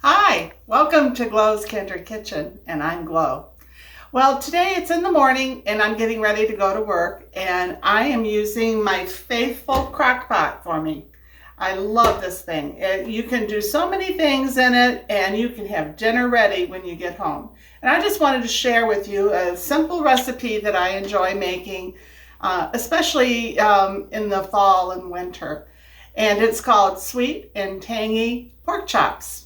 Hi, welcome to Glow's Kindred Kitchen, and I'm Glow. Well, today it's in the morning and I'm getting ready to go to work, and I am using my faithful crock pot for me. I love this thing. You can do so many things in it, and you can have dinner ready when you get home. And I just wanted to share with you a simple recipe that I enjoy making, especially in the fall and winter. And it's called Sweet and Tangy pork chops.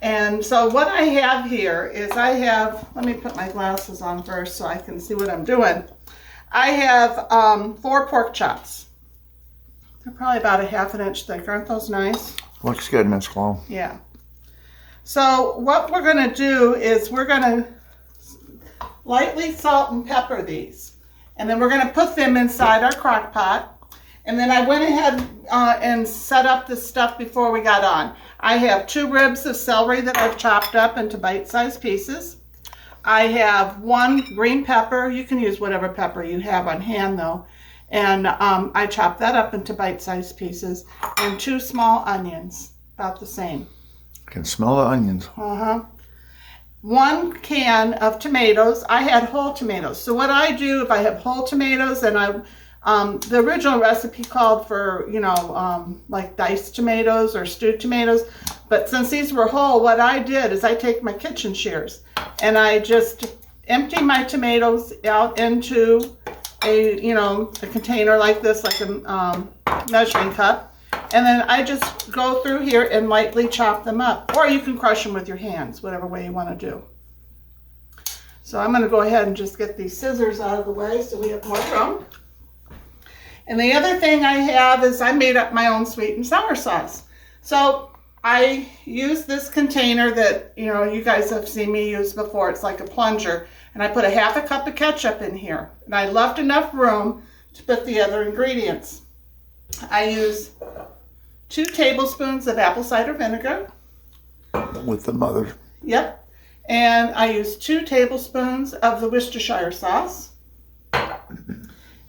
And so what I have here is let me put my glasses on first so I can see what I'm doing. I have 4 pork chops. They're probably about a ½ inch thick. Aren't those nice? Looks good, Miss Glow. Yeah. So what we're going to do is we're going to lightly salt and pepper these. And then we're going to put them inside our crock pot. And then I went ahead and set up this stuff before we got on. I have 2 ribs of celery that I've chopped up into bite-sized pieces. I have 1 green pepper. You can use whatever pepper you have on hand though. And I chopped that up into bite-sized pieces. And 2 small onions, about the same. I can smell the onions. 1 can of tomatoes. I had whole tomatoes. So what I do, if I have whole tomatoes, and the original recipe called for, like diced tomatoes or stewed tomatoes. But since these were whole, what I did is I take my kitchen shears and I just empty my tomatoes out into a container like this, like a measuring cup. And then I just go through here and lightly chop them up. Or you can crush them with your hands, whatever way you want to do. So I'm going to go ahead and just get these scissors out of the way so we have more room. And the other thing I have is I made up my own sweet and sour sauce. So I use this container that, you guys have seen me use before. It's like a plunger. And I put a ½ cup of ketchup in here. And I left enough room to put the other ingredients. I use 2 tablespoons of apple cider vinegar. With the mother. Yep. And I use 2 tablespoons of the Worcestershire sauce.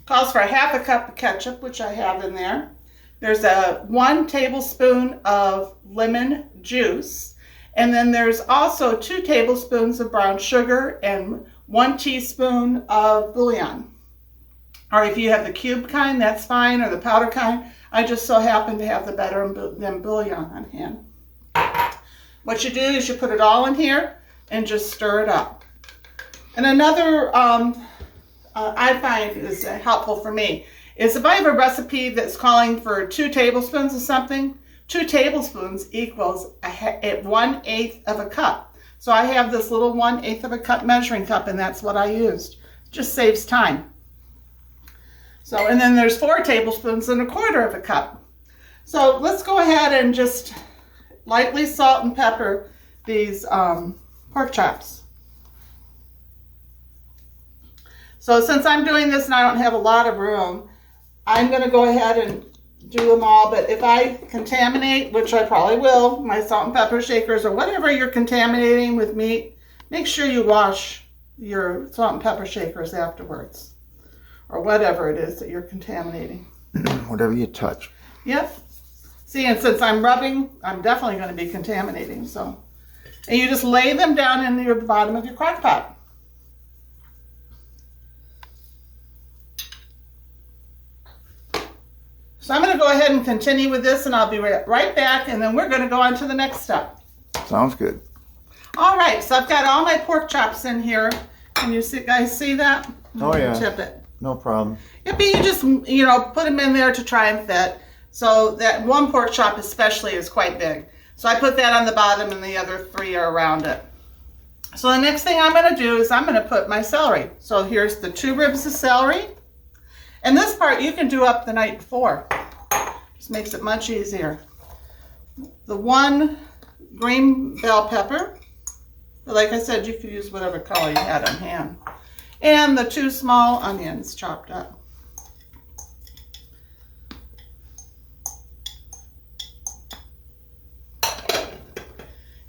Calls for a ½ cup of ketchup, which I have in there. There's 1 tablespoon of lemon juice. And then there's also 2 tablespoons of brown sugar and 1 teaspoon of bouillon. Or if you have the cube kind, that's fine, or the powder kind. I just so happen to have the better than bouillon on hand. What you do is you put it all in here and just stir it up. And another I find is helpful for me is if I have a recipe that's calling for 2 tablespoons of something, 2 tablespoons equals 1/8 of a cup. So I have this little 1/8 of a cup measuring cup, and that's what I used. It just saves time. So, and then there's 4 tablespoons and 1/4 of a cup. So let's go ahead and just lightly salt and pepper these pork chops. So since I'm doing this and I don't have a lot of room, I'm going to go ahead and do them all. But if I contaminate, which I probably will, my salt and pepper shakers or whatever you're contaminating with meat, make sure you wash your salt and pepper shakers afterwards. Or whatever it is that you're contaminating. Whatever you touch. Yep. See, and since I'm rubbing, I'm definitely going to be contaminating. So, and you just lay them down in the bottom of your crock pot. So I'm going to go ahead and continue with this, and I'll be right back, and then we're going to go on to the next step. Sounds good. All right, so I've got all my pork chops in here. Can you guys see that? Oh, yeah. Tip it. No problem. Yeah, but you just, put them in there to try and fit. So that 1 pork chop especially is quite big. So I put that on the bottom, and the other 3 are around it. So the next thing I'm going to do is I'm going to put my celery. So here's the 2 ribs of celery. And this part you can do up the night before. Just makes it much easier. The 1 green bell pepper. But like I said, you could use whatever color you had on hand. And the 2 small onions chopped up.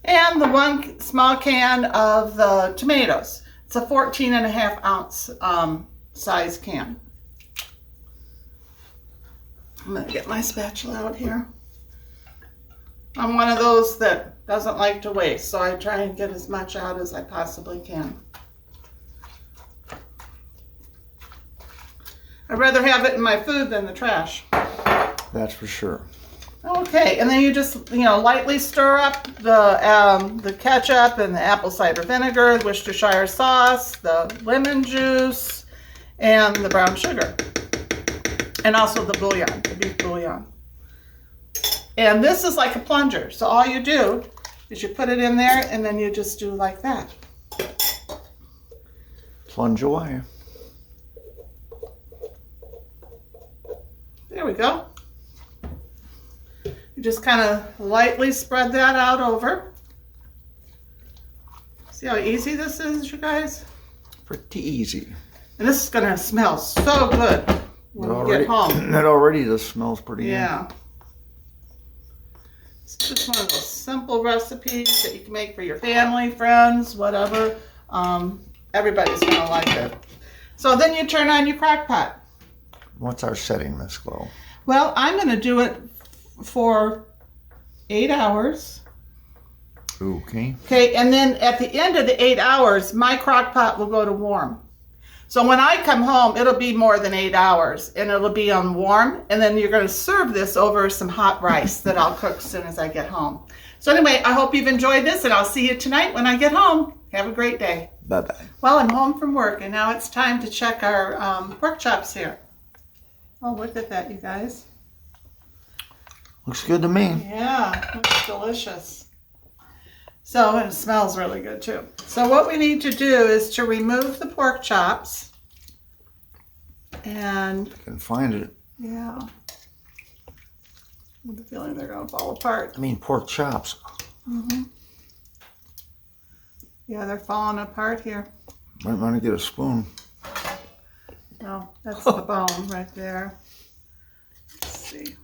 And the 1 small can of the tomatoes. It's a 14.5 ounce size can. I'm going to get my spatula out here. I'm one of those that doesn't like to waste, so I try and get as much out as I possibly can. I'd rather have it in my food than the trash. That's for sure. Okay, and then you just, lightly stir up the ketchup and the apple cider vinegar, the Worcestershire sauce, the lemon juice, and the brown sugar. And also the bouillon, the beef bouillon. And this is like a plunger. So all you do is you put it in there and then you just do like that. Plunge away. There we go. You just kind of lightly spread that out over. See how easy this is, you guys? Pretty easy. And this is going to smell so good when you get home. That already just smells pretty good. Yeah. It's just one of those simple recipes that you can make for your family, friends, whatever. Everybody's going to like it. So then you turn on your crock pot. What's our setting, Miss Glow? Well, I'm going to do it for 8 hours. Okay. Okay, and then at the end of the 8 hours, my crock pot will go to warm. So when I come home, it'll be more than 8 hours, and it'll be on warm, and then you're going to serve this over some hot rice that I'll cook as soon as I get home. So anyway, I hope you've enjoyed this, and I'll see you tonight when I get home. Have a great day. Bye-bye. Well, I'm home from work, and now it's time to check our pork chops here. Oh, look at that, you guys. Looks good to me. Yeah, looks delicious. So, and it smells really good too. So what we need to do is to remove the pork chops. And You can find it. yeah. I have the feeling they're going to fall apart. I mean, pork chops. Mm-hmm. Yeah, they're falling apart here. Might want to get a spoon. Oh, that's the bone right there. Let's see.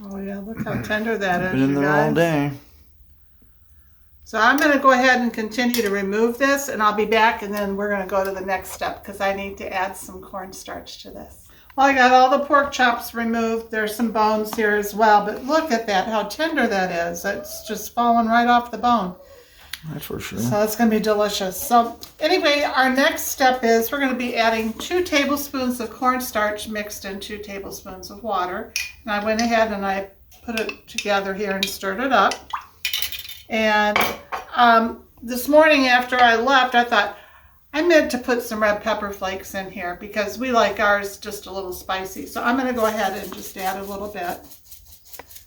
Oh yeah, look how tender that is, Been in you there all guys. day. So I'm going to go ahead and continue to remove this, and I'll be back, and then we're going to go to the next step because I need to add some cornstarch to this. Well, I got all the pork chops removed. There's some bones here as well, but look at that, how tender that is. It's just falling right off the bone. That's for sure. So it's going to be delicious. So anyway, our next step is we're going to be adding 2 tablespoons of cornstarch mixed in 2 tablespoons of water. And I went ahead and I put it together here and stirred it up. And this morning after I left, I thought I meant to put some red pepper flakes in here because we like ours just a little spicy. So I'm going to go ahead and just add a little bit. A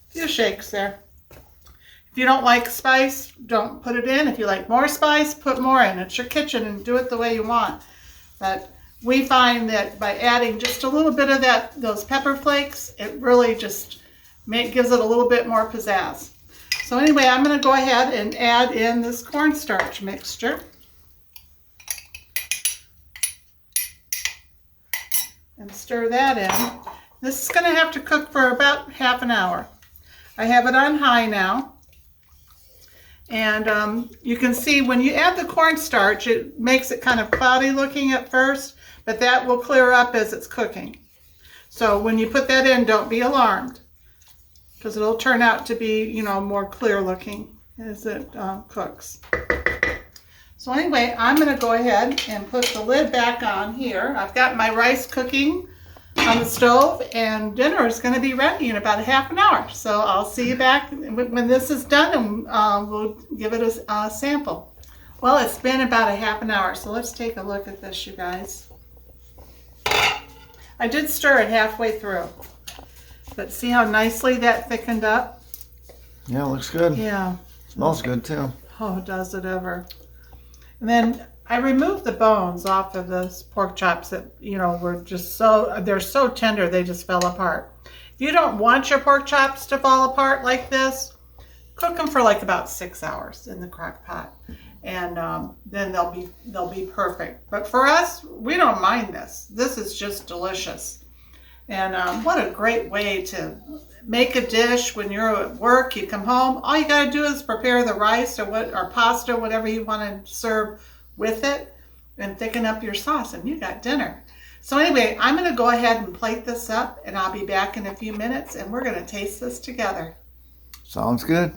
few shakes there. If you don't like spice, don't put it in. If you like more spice, put more in. It's your kitchen and do it the way you want. But we find that by adding just a little bit of those pepper flakes, it really just gives it a little bit more pizzazz. So anyway, I'm going to go ahead and add in this cornstarch mixture. And stir that in. This is going to have to cook for about half an hour. I have it on high now. And you can see when you add the cornstarch, it makes it kind of cloudy looking at first, but that will clear up as it's cooking. So when you put that in, don't be alarmed, because it'll turn out to be, more clear looking as it cooks. So anyway, I'm going to go ahead and put the lid back on here. I've got my rice cooking on the stove, and dinner is going to be ready in about a half an hour. So I'll see you back when this is done, and we'll give it a sample. Well, it's been about a half an hour, so let's take a look at this, you guys. I did stir it halfway through, but see how nicely that thickened up? Yeah, looks good. Yeah. Smells good too. Oh, does it ever. And then I removed the bones off of those pork chops that, were just they're so tender they just fell apart. If you don't want your pork chops to fall apart like this, cook them for like about 6 hours in the crock pot. And then they'll be perfect. But for us, we don't mind this. This is just delicious. And what a great way to make a dish when you're at work. You come home, all you got to do is prepare the rice or pasta, whatever you want to serve with it, and thicken up your sauce, and you got dinner. So anyway, I'm going to go ahead and plate this up, and I'll be back in a few minutes, and we're going to taste this together. Sounds good.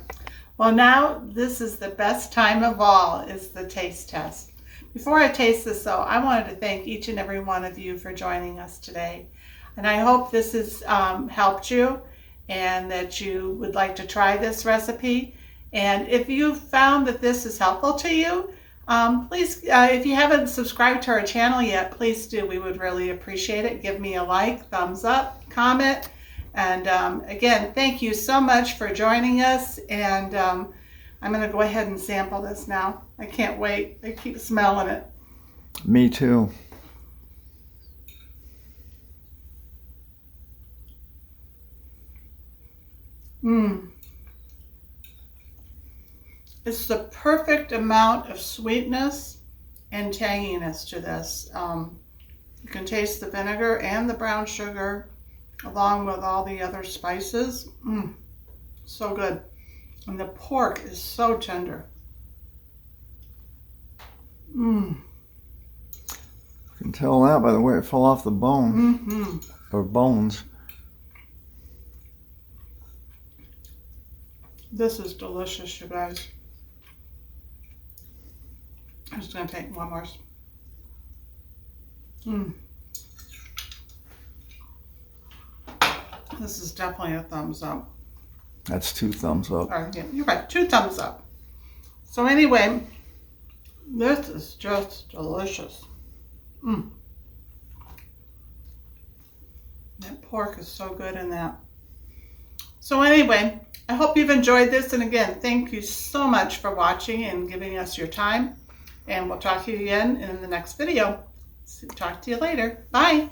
Well, now this is the best time of all, is the taste test. Before I taste this, though, I wanted to thank each and every one of you for joining us today. And I hope this has helped you and that you would like to try this recipe. And if you found that this is helpful to you, please, if you haven't subscribed to our channel yet, please do. We would really appreciate it. Give me a like, thumbs up, comment. And again, thank you so much for joining us. And I'm going to go ahead and sample this now. I can't wait. I keep smelling it. Me too. It's the perfect amount of sweetness and tanginess to this. You can taste the vinegar and the brown sugar along with all the other spices. So good. And the pork is so tender. You can tell that by the way it fell off the bone. Or bones. This is delicious, you guys. I'm just going to take one more. This is definitely a thumbs up. That's 2 thumbs up. Yeah, you're right, 2 thumbs up. So anyway, this is just delicious. That pork is so good in that. So anyway, I hope you've enjoyed this. And again, thank you so much for watching and giving us your time. And we'll talk to you again in the next video. Talk to you later. Bye.